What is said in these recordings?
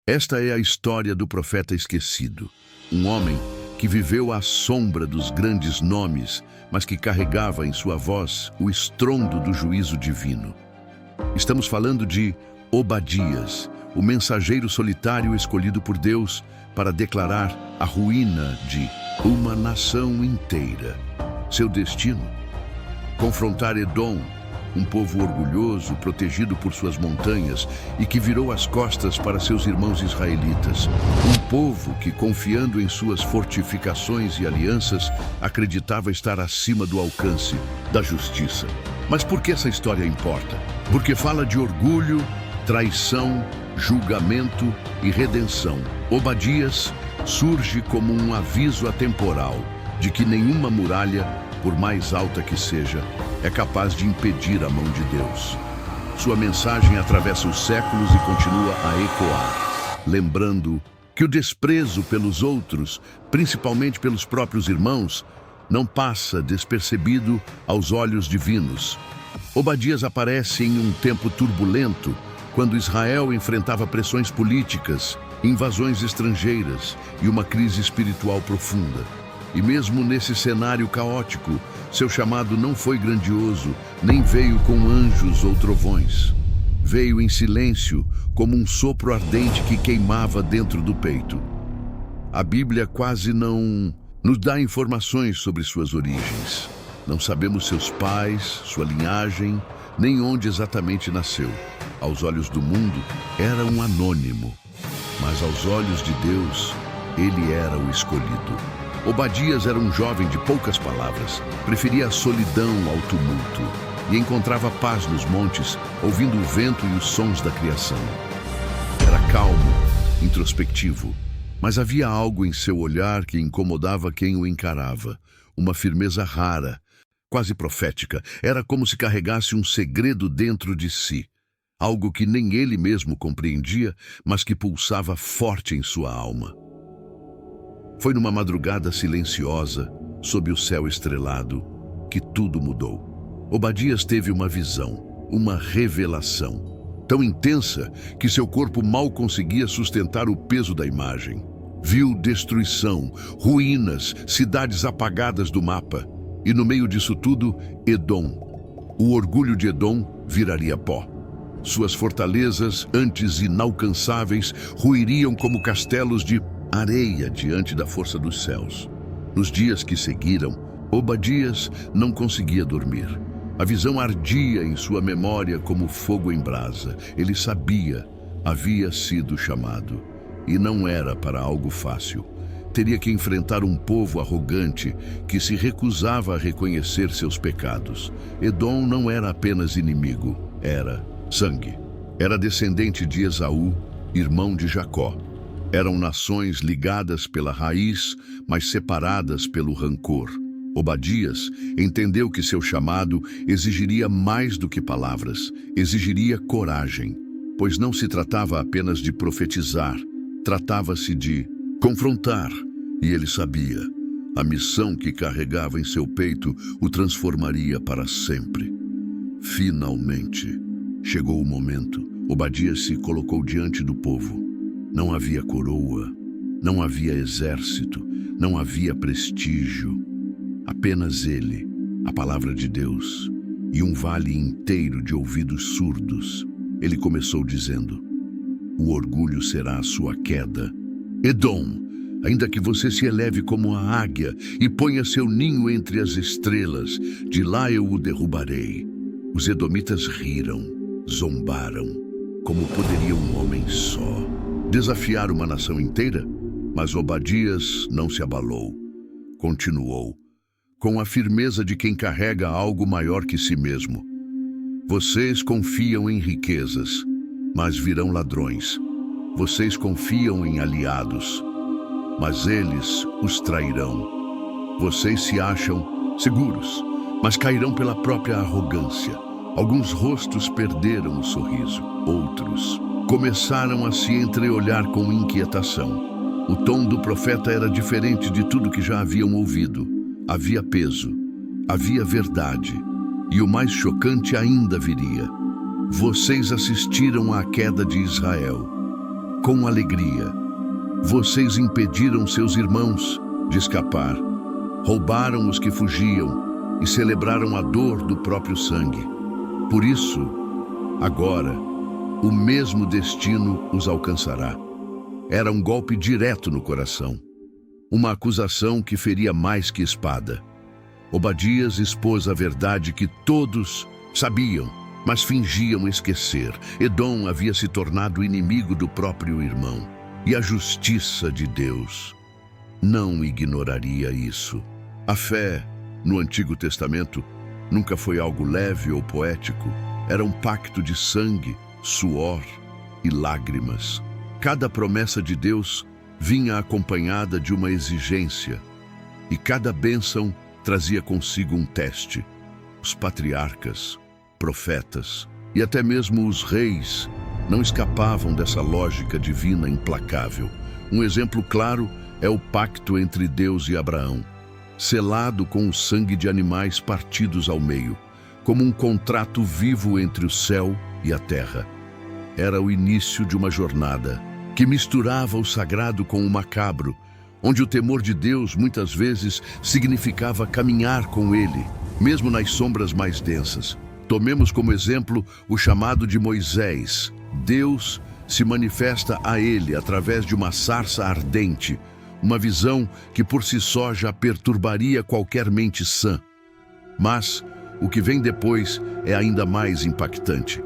Esta é a história do profeta esquecido. Um homem que viveu à sombra dos grandes nomes, mas que carregava em sua voz o estrondo do juízo divino. Estamos falando de Obadias, o mensageiro solitário escolhido por Deus para declarar a ruína de uma nação inteira. Seu destino? Confrontar Edom, um povo orgulhoso, protegido por suas montanhas e que virou as costas para seus irmãos israelitas. Um povo que, confiando em suas fortificações e alianças, acreditava estar acima do alcance da justiça. Mas por que essa história importa? Porque fala de orgulho, traição, julgamento e redenção. Obadias surge como um aviso atemporal de que nenhuma muralha, por mais alta que seja, é capaz de impedir a mão de Deus. Sua mensagem atravessa os séculos e continua a ecoar, lembrando que o desprezo pelos outros, principalmente pelos próprios irmãos, não passa despercebido aos olhos divinos. Obadias aparece em um tempo turbulento, quando Israel enfrentava pressões políticas, invasões estrangeiras e uma crise espiritual profunda. E mesmo nesse cenário caótico, seu chamado não foi grandioso, nem veio com anjos ou trovões. Veio em silêncio, como um sopro ardente que queimava dentro do peito. A Bíblia quase não nos dá informações sobre suas origens. Não sabemos seus pais, sua linhagem, nem onde exatamente nasceu. Aos olhos do mundo, era um anônimo. Mas aos olhos de Deus, ele era o escolhido. Obadias era um jovem de poucas palavras, preferia a solidão ao tumulto e encontrava paz nos montes, ouvindo o vento e os sons da criação. Era calmo, introspectivo, mas havia algo em seu olhar que incomodava quem o encarava, uma firmeza rara, quase profética. Era como se carregasse um segredo dentro de si, algo que nem ele mesmo compreendia, mas que pulsava forte em sua alma. Foi numa madrugada silenciosa, sob o céu estrelado, que tudo mudou. Obadias teve uma visão, uma revelação, tão intensa que seu corpo mal conseguia sustentar o peso da imagem. Viu destruição, ruínas, cidades apagadas do mapa. E no meio disso tudo, Edom. O orgulho de Edom viraria pó. Suas fortalezas, antes inalcançáveis, ruiriam como castelos de areia diante da força dos céus. Nos dias que seguiram, Obadias não conseguia dormir. A visão ardia em sua memória como fogo em brasa. Ele sabia, havia sido chamado. E não era para algo fácil. Teria que enfrentar um povo arrogante que se recusava a reconhecer seus pecados. Edom não era apenas inimigo, era sangue. Era descendente de Esaú, irmão de Jacó. Eram nações ligadas pela raiz, mas separadas pelo rancor. Obadias entendeu que seu chamado exigiria mais do que palavras, exigiria coragem, pois não se tratava apenas de profetizar, tratava-se de confrontar, e ele sabia, a missão que carregava em seu peito o transformaria para sempre. Finalmente, chegou o momento. Obadias se colocou diante do povo. Não havia coroa, não havia exército, não havia prestígio. Apenas ele, a palavra de Deus, e um vale inteiro de ouvidos surdos. Ele começou dizendo: o orgulho será a sua queda. Edom, ainda que você se eleve como a águia e ponha seu ninho entre as estrelas, de lá eu o derrubarei. Os edomitas riram, zombaram. Como poderia um homem só desafiar uma nação inteira? Mas Obadias não se abalou. Continuou, com a firmeza de quem carrega algo maior que si mesmo. Vocês confiam em riquezas, mas virão ladrões. Vocês confiam em aliados, mas eles os trairão. Vocês se acham seguros, mas cairão pela própria arrogância. Alguns rostos perderam o sorriso, outros começaram a se entreolhar com inquietação. O tom do profeta era diferente de tudo que já haviam ouvido. Havia peso, havia verdade, e o mais chocante ainda viria. Vocês assistiram à queda de Israel. com alegria. Vocês impediram seus irmãos de escapar, roubaram os que fugiam e celebraram a dor do próprio sangue. Por isso, agora, o mesmo destino os alcançará. Era um golpe direto no coração, uma acusação que feria mais que espada. Obadias expôs a verdade que todos sabiam, mas fingiam esquecer. Edom havia se tornado inimigo do próprio irmão, e a justiça de Deus não ignoraria isso. A fé, no Antigo Testamento, nunca foi algo leve ou poético. Era um pacto de sangue, suor e lágrimas. Cada promessa de Deus vinha acompanhada de uma exigência, e cada bênção trazia consigo um teste. Os patriarcas, profetas e até mesmo os reis não escapavam dessa lógica divina implacável. Um exemplo claro é o pacto entre Deus e Abraão, selado com o sangue de animais partidos ao meio, como um contrato vivo entre o céu e a terra. Era o início de uma jornada que misturava o sagrado com o macabro, onde o temor de Deus muitas vezes significava caminhar com Ele, mesmo nas sombras mais densas. Tomemos como exemplo o chamado de Moisés. Deus se manifesta a ele através de uma sarça ardente, uma visão que por si só já perturbaria qualquer mente sã. Mas o que vem depois é ainda mais impactante.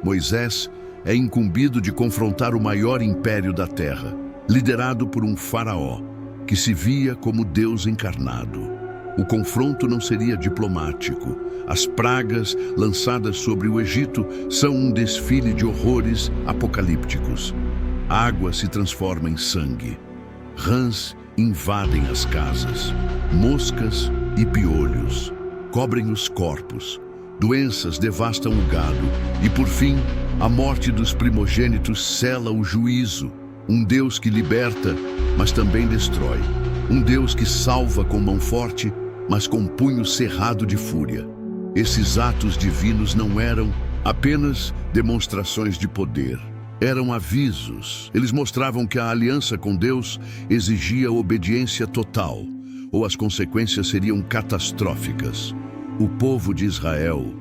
Moisés é incumbido de confrontar o maior império da terra, liderado por um faraó, que se via como Deus encarnado. O confronto não seria diplomático. As pragas lançadas sobre o Egito são um desfile de horrores apocalípticos. A água se transforma em sangue. Rãs invadem as casas. Moscas e piolhos cobrem os corpos. Doenças devastam o gado. E, por fim, a morte dos primogênitos sela o juízo. Um Deus que liberta, mas também destrói. Um Deus que salva com mão forte, mas com punho cerrado de fúria. Esses atos divinos não eram apenas demonstrações de poder. Eram avisos. Eles mostravam que a aliança com Deus exigia obediência total, ou as consequências seriam catastróficas. O povo de Israel,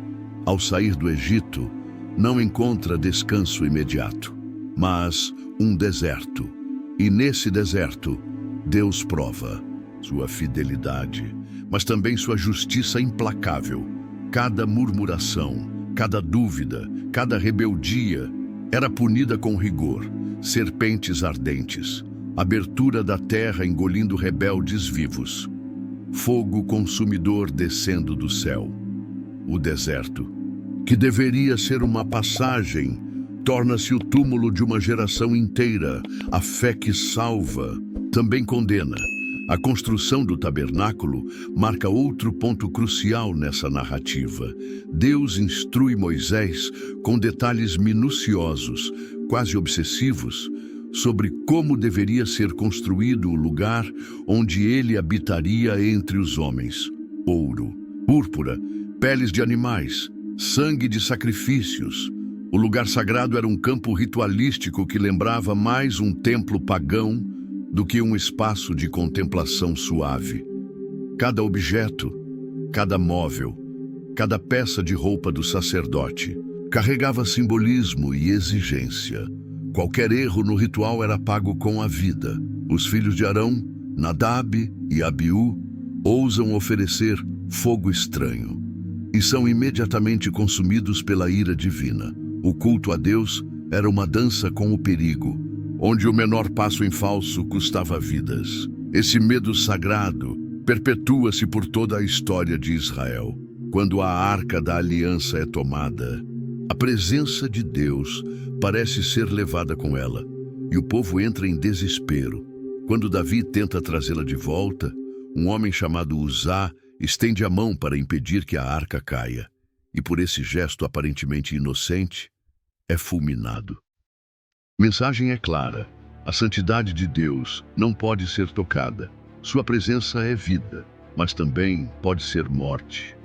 ao sair do Egito, não encontra descanso imediato, mas um deserto. E nesse deserto, Deus prova sua fidelidade, mas também sua justiça implacável. Cada murmuração, cada dúvida, cada rebeldia era punida com rigor. Serpentes ardentes, abertura da terra engolindo rebeldes vivos, fogo consumidor descendo do céu. O deserto, que deveria ser uma passagem, torna-se o túmulo de uma geração inteira. A fé que salva também condena. A construção do tabernáculo marca outro ponto crucial nessa narrativa. Deus instrui Moisés com detalhes minuciosos, quase obsessivos, sobre como deveria ser construído o lugar onde ele habitaria entre os homens. Ouro, púrpura, peles de animais, sangue de sacrifícios. O lugar sagrado era um campo ritualístico que lembrava mais um templo pagão do que um espaço de contemplação suave. Cada objeto, cada móvel, cada peça de roupa do sacerdote carregava simbolismo e exigência. Qualquer erro no ritual era pago com a vida. Os filhos de Arão, Nadab e Abiú, ousam oferecer fogo estranho e são imediatamente consumidos pela ira divina. O culto a Deus era uma dança com o perigo, onde o menor passo em falso custava vidas. Esse medo sagrado perpetua-se por toda a história de Israel. Quando a arca da aliança é tomada, a presença de Deus parece ser levada com ela, e o povo entra em desespero. Quando Davi tenta trazê-la de volta, um homem chamado Uzá estende a mão para impedir que a arca caia, e por esse gesto aparentemente inocente, é fulminado. A mensagem é clara: a santidade de Deus não pode ser tocada. Sua presença é vida, mas também pode ser morte.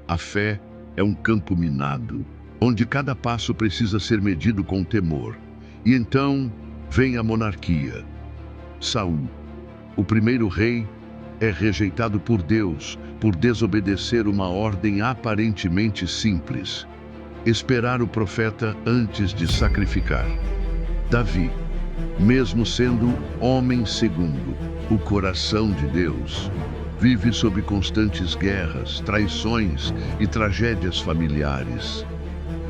A fé é um campo minado, onde cada passo precisa ser medido com temor. E então, Vem a monarquia. Saul, o primeiro rei, é rejeitado por Deus por desobedecer uma ordem aparentemente simples: esperar o profeta antes de sacrificar. Davi, mesmo sendo homem segundo o coração de Deus, vive sob constantes guerras, traições e tragédias familiares.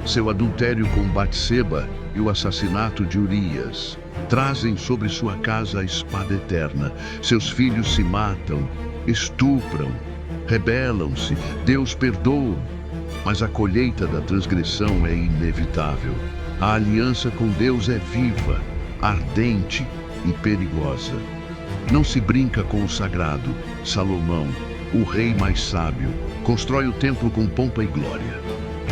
Seu adultério com Batseba e o assassinato de Urias trazem sobre sua casa a espada eterna. Seus filhos se matam, estupram, rebelam-se. Deus perdoa, mas a colheita da transgressão é inevitável. A aliança com Deus é viva, ardente e perigosa. Não se brinca com o sagrado. Salomão, o rei mais sábio, constrói o templo com pompa e glória,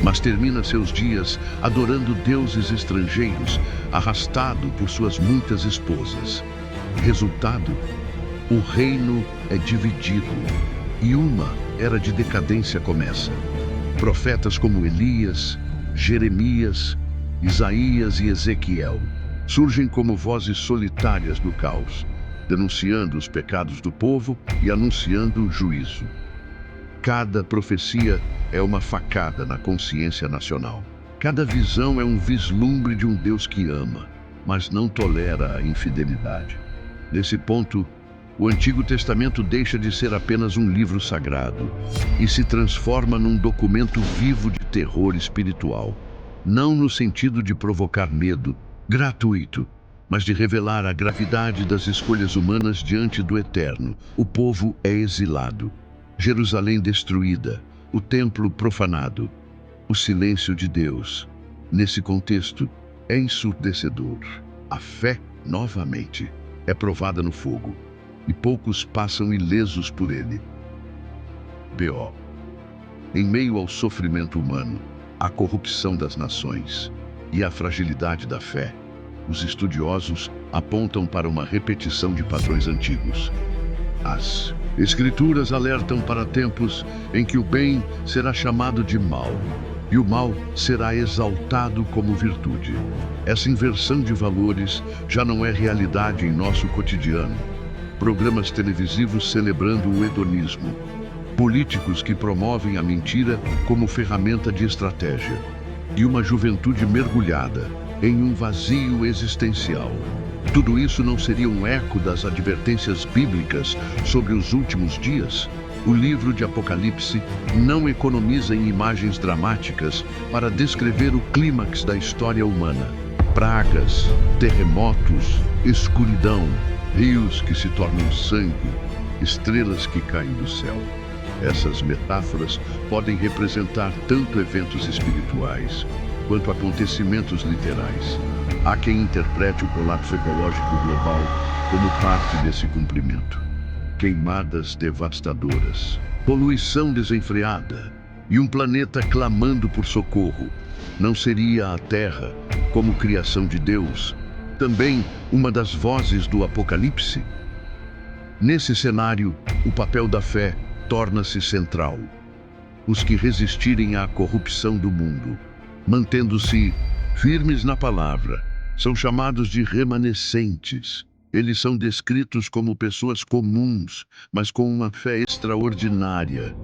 mas termina seus dias adorando deuses estrangeiros, arrastado por suas muitas esposas. Resultado: o reino é dividido e uma era de decadência começa. Profetas como Elias, Jeremias, Isaías e Ezequiel surgem como vozes solitárias do caos, denunciando os pecados do povo e anunciando o juízo. Cada profecia é uma facada na consciência nacional. Cada visão é um vislumbre de um Deus que ama, mas não tolera a infidelidade. Nesse ponto, o Antigo Testamento deixa de ser apenas um livro sagrado e se transforma num documento vivo de terror espiritual. Não no sentido de provocar medo gratuito, mas de revelar a gravidade das escolhas humanas diante do Eterno. O povo é exilado, Jerusalém destruída, o templo profanado, o silêncio de Deus. Nesse contexto, é ensurdecedor. A fé, novamente, é provada no fogo, e poucos passam ilesos por ele. B.O. Em meio ao sofrimento humano, à corrupção das nações e à fragilidade da fé, os estudiosos apontam para uma repetição de padrões antigos. As Escrituras alertam para tempos em que o bem será chamado de mal e o mal será exaltado como virtude. Essa inversão de valores já não é realidade em nosso cotidiano. Programas televisivos celebrando o hedonismo, políticos que promovem a mentira como ferramenta de estratégia, e uma juventude mergulhada em um vazio existencial. Tudo isso não seria um eco das advertências bíblicas sobre os últimos dias? O livro de Apocalipse não economiza em imagens dramáticas para descrever o clímax da história humana. Pragas, terremotos, escuridão, rios que se tornam sangue, estrelas que caem do céu. Essas metáforas podem representar tanto eventos espirituais quanto acontecimentos literais. Há quem interprete o colapso ecológico global como parte desse cumprimento. Queimadas devastadoras, poluição desenfreada e um planeta clamando por socorro. Não seria a Terra, como criação de Deus, também uma das vozes do Apocalipse? Nesse cenário, o papel da fé torna-se central. Os que resistirem à corrupção do mundo, mantendo-se firmes na palavra, são chamados de remanescentes. Eles são descritos como pessoas comuns, mas com uma fé extraordinária,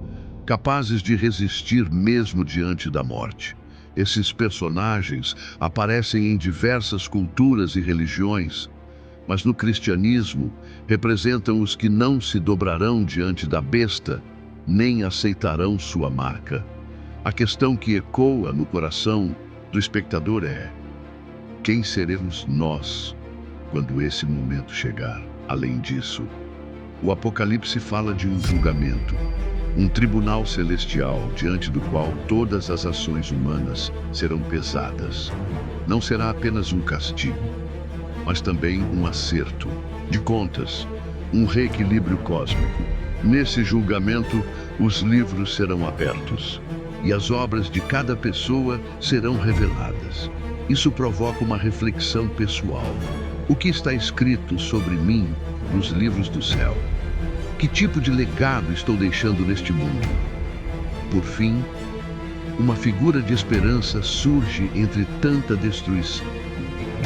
capazes de resistir mesmo diante da morte. Esses personagens aparecem em diversas culturas e religiões, mas no cristianismo representam os que não se dobrarão diante da besta, nem aceitarão sua marca. A questão que ecoa no coração do espectador é: quem seremos nós quando esse momento chegar? Além disso, o Apocalipse fala de um julgamento, um tribunal celestial diante do qual todas as ações humanas serão pesadas. Não será apenas um castigo, mas também um acerto de contas, um reequilíbrio cósmico. Nesse julgamento, os livros serão abertos e as obras de cada pessoa serão reveladas. Isso provoca uma reflexão pessoal. O que está escrito sobre mim nos livros do céu? Que tipo de legado estou deixando neste mundo? Por fim, uma figura de esperança surge entre tanta destruição.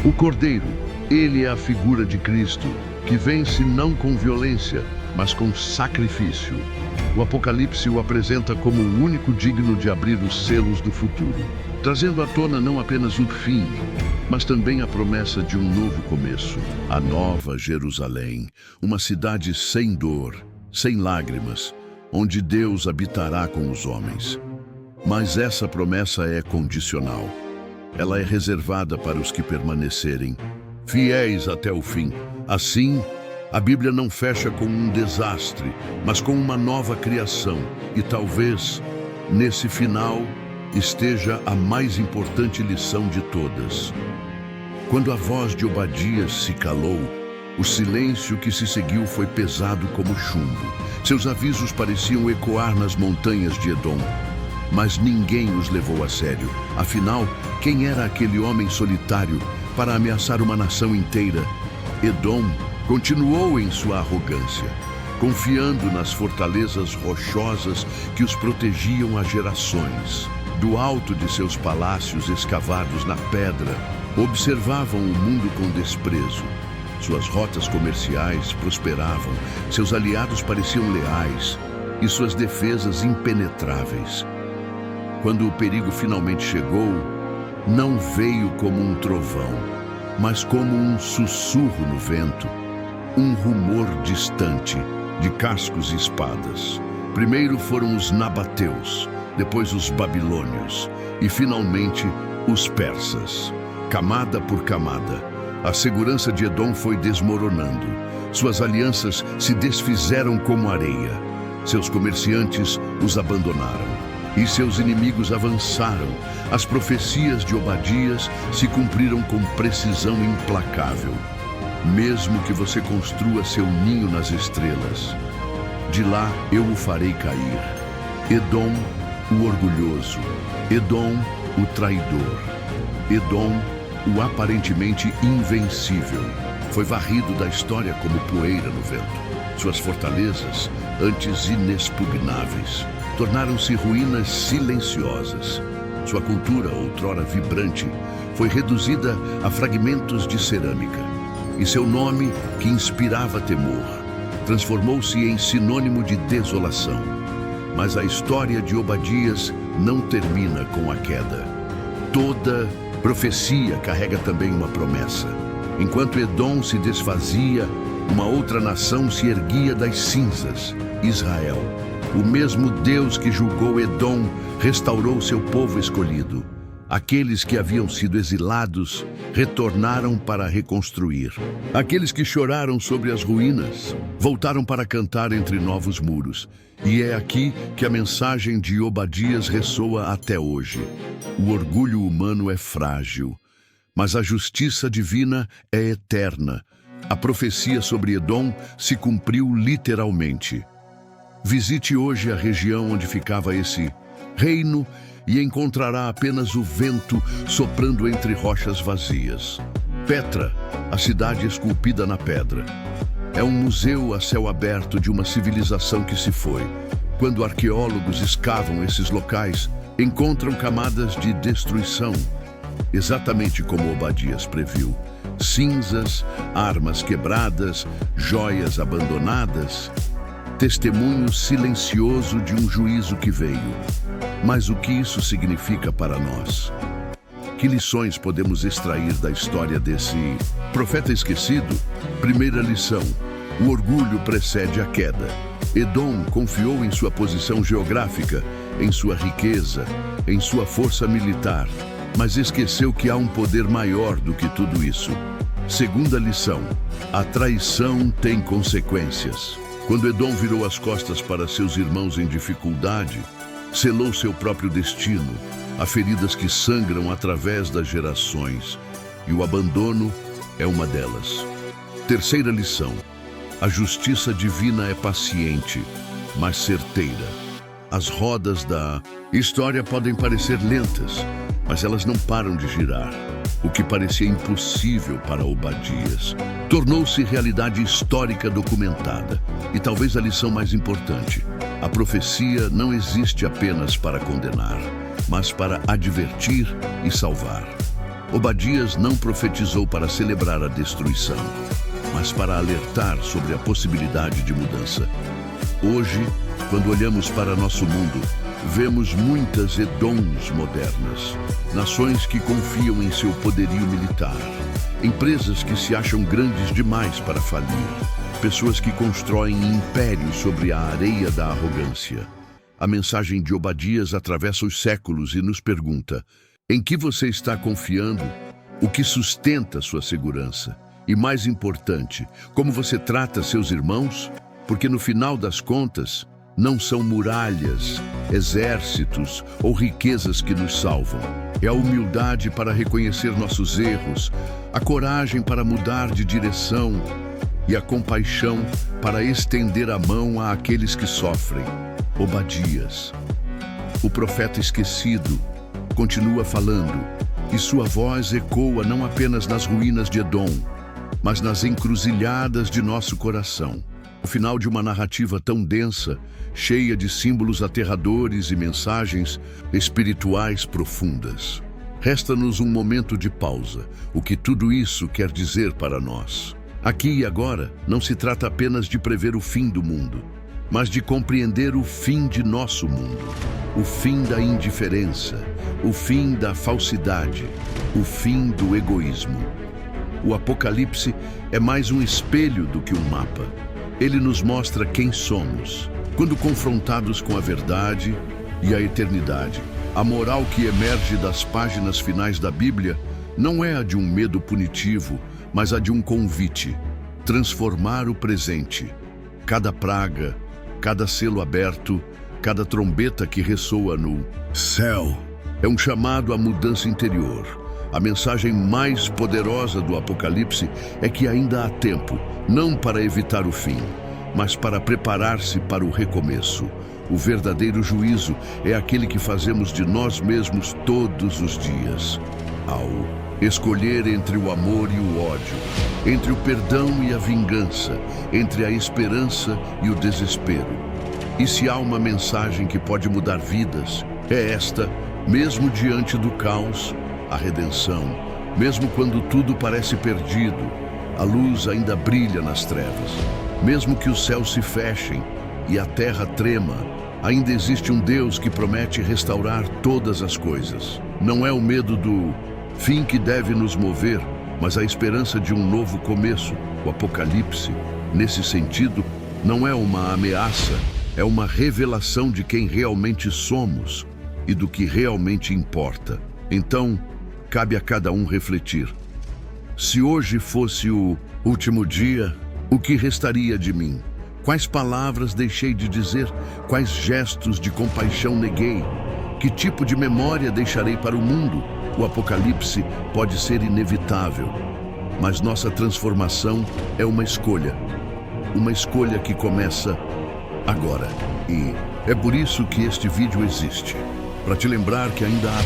O Cordeiro, Ele é a figura de Cristo, que vence não com violência, mas com sacrifício. O Apocalipse o apresenta como o único digno de abrir os selos do futuro, trazendo à tona não apenas o fim, mas também a promessa de um novo começo, a Nova Jerusalém, uma cidade sem dor, sem lágrimas, onde Deus habitará com os homens. Mas essa promessa é condicional. Ela é reservada para os que permanecerem fiéis até o fim. Assim, a Bíblia não fecha com um desastre, mas com uma nova criação. E talvez, nesse final, esteja a mais importante lição de todas. Quando a voz de Obadias se calou, o silêncio que se seguiu foi pesado como chumbo. Seus avisos pareciam ecoar nas montanhas de Edom. Mas ninguém os levou a sério. Afinal, quem era aquele homem solitário para ameaçar uma nação inteira? Edom continuou em sua arrogância, confiando nas fortalezas rochosas que os protegiam há gerações. Do alto de seus palácios escavados na pedra, observavam o mundo com desprezo. Suas rotas comerciais prosperavam, seus aliados pareciam leais e suas defesas impenetráveis. Quando o perigo finalmente chegou, não veio como um trovão, mas como um sussurro no vento, um rumor distante de cascos e espadas. Primeiro foram os nabateus, depois os babilônios e finalmente os persas. Camada por camada, a segurança de Edom foi desmoronando. Suas alianças se desfizeram como areia. Seus comerciantes os abandonaram. E seus inimigos avançaram. As profecias de Obadias se cumpriram com precisão implacável. Mesmo que você construa seu ninho nas estrelas, de lá eu o farei cair. Edom, o orgulhoso. Edom, o traidor. Edom, o aparentemente invencível, foi varrido da história como poeira no vento. Suas fortalezas, antes inexpugnáveis, tornaram-se ruínas silenciosas. Sua cultura, outrora vibrante, foi reduzida a fragmentos de cerâmica. E seu nome, que inspirava temor, transformou-se em sinônimo de desolação. Mas a história de Obadias não termina com a queda. Toda profecia carrega também uma promessa. Enquanto Edom se desfazia, uma outra nação se erguia das cinzas, Israel. O mesmo Deus que julgou Edom restaurou seu povo escolhido. Aqueles que haviam sido exilados retornaram para reconstruir. Aqueles que choraram sobre as ruínas voltaram para cantar entre novos muros. E é aqui que a mensagem de Obadias ressoa até hoje. O orgulho humano é frágil, mas a justiça divina é eterna. A profecia sobre Edom se cumpriu literalmente. Visite hoje a região onde ficava esse reino e encontrará apenas o vento soprando entre rochas vazias. Petra, a cidade esculpida na pedra, é um museu a céu aberto de uma civilização que se foi. Quando arqueólogos escavam esses locais, encontram camadas de destruição, exatamente como Obadias previu. Cinzas, armas quebradas, joias abandonadas. Testemunho silencioso de um juízo que veio. Mas o que isso significa para nós? Que lições podemos extrair da história desse profeta esquecido? Primeira lição: o orgulho precede a queda. Edom confiou em sua posição geográfica, em sua riqueza, em sua força militar, mas esqueceu que há um poder maior do que tudo isso. Segunda lição: a traição tem consequências. Quando Edom virou as costas para seus irmãos em dificuldade, selou seu próprio destino, há feridas que sangram através das gerações, e o abandono é uma delas. Terceira lição: a justiça divina é paciente, mas certeira. As rodas da história podem parecer lentas, mas elas não param de girar. O que parecia impossível para Obadias tornou-se realidade histórica documentada. E talvez a lição mais importante: a profecia não existe apenas para condenar, mas para advertir e salvar. Obadias não profetizou para celebrar a destruição, mas para alertar sobre a possibilidade de mudança. Hoje, quando olhamos para nosso mundo, vemos muitas Edoms modernas, nações que confiam em seu poderio militar, empresas que se acham grandes demais para falir, pessoas que constroem impérios sobre a areia da arrogância. A mensagem de Obadias atravessa os séculos e nos pergunta: em que você está confiando? O que sustenta sua segurança? E mais importante, como você trata seus irmãos? Porque no final das contas, não são muralhas, exércitos ou riquezas que nos salvam. É a humildade para reconhecer nossos erros, a coragem para mudar de direção e a compaixão para estender a mão àqueles que sofrem. Obadias, o profeta esquecido, continua falando, e sua voz ecoa não apenas nas ruínas de Edom, mas nas encruzilhadas de nosso coração. No final de uma narrativa tão densa, cheia de símbolos aterradores e mensagens espirituais profundas, resta-nos um momento de pausa. O que tudo isso quer dizer para nós? Aqui e agora, não se trata apenas de prever o fim do mundo, mas de compreender o fim de nosso mundo, o fim da indiferença, o fim da falsidade, o fim do egoísmo. O Apocalipse é mais um espelho do que um mapa. Ele nos mostra quem somos, quando confrontados com a verdade e a eternidade. A moral que emerge das páginas finais da Bíblia não é a de um medo punitivo, mas a de um convite: transformar o presente. Cada praga, cada selo aberto, cada trombeta que ressoa no céu é um chamado à mudança interior. A mensagem mais poderosa do Apocalipse é que ainda há tempo, não para evitar o fim, mas para preparar-se para o recomeço. O verdadeiro juízo é aquele que fazemos de nós mesmos todos os dias. Ao escolher entre o amor e o ódio, entre o perdão e a vingança, entre a esperança e o desespero. E se há uma mensagem que pode mudar vidas, é esta: mesmo diante do caos, a redenção. Mesmo quando tudo parece perdido, a luz ainda brilha nas trevas. Mesmo que os céus se fechem e a terra trema, ainda existe um Deus que promete restaurar todas as coisas. Não é o medo do fim que deve nos mover, mas a esperança de um novo começo. O Apocalipse, nesse sentido, não é uma ameaça, é uma revelação de quem realmente somos e do que realmente importa. Então, cabe a cada um refletir: se hoje fosse o último dia, o que restaria de mim? Quais palavras deixei de dizer? Quais gestos de compaixão neguei? Que tipo de memória deixarei para o mundo? O Apocalipse pode ser inevitável, mas nossa transformação é uma escolha que começa agora. E é por isso que este vídeo existe, para te lembrar que ainda há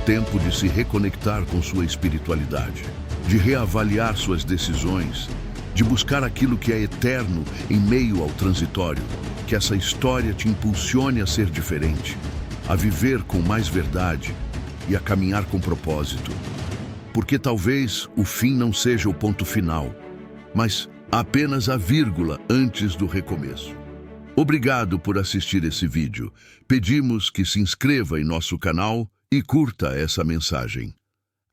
tempo de se reconectar com sua espiritualidade, de reavaliar suas decisões, de buscar aquilo que é eterno em meio ao transitório. Que essa história te impulsione a ser diferente, a viver com mais verdade e a caminhar com propósito. Porque talvez o fim não seja o ponto final, mas apenas a vírgula antes do recomeço. Obrigado por assistir esse vídeo. Pedimos que se inscreva em nosso canal e curta essa mensagem.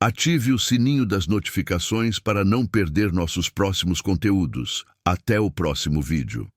Ative o sininho das notificações para não perder nossos próximos conteúdos. Até o próximo vídeo.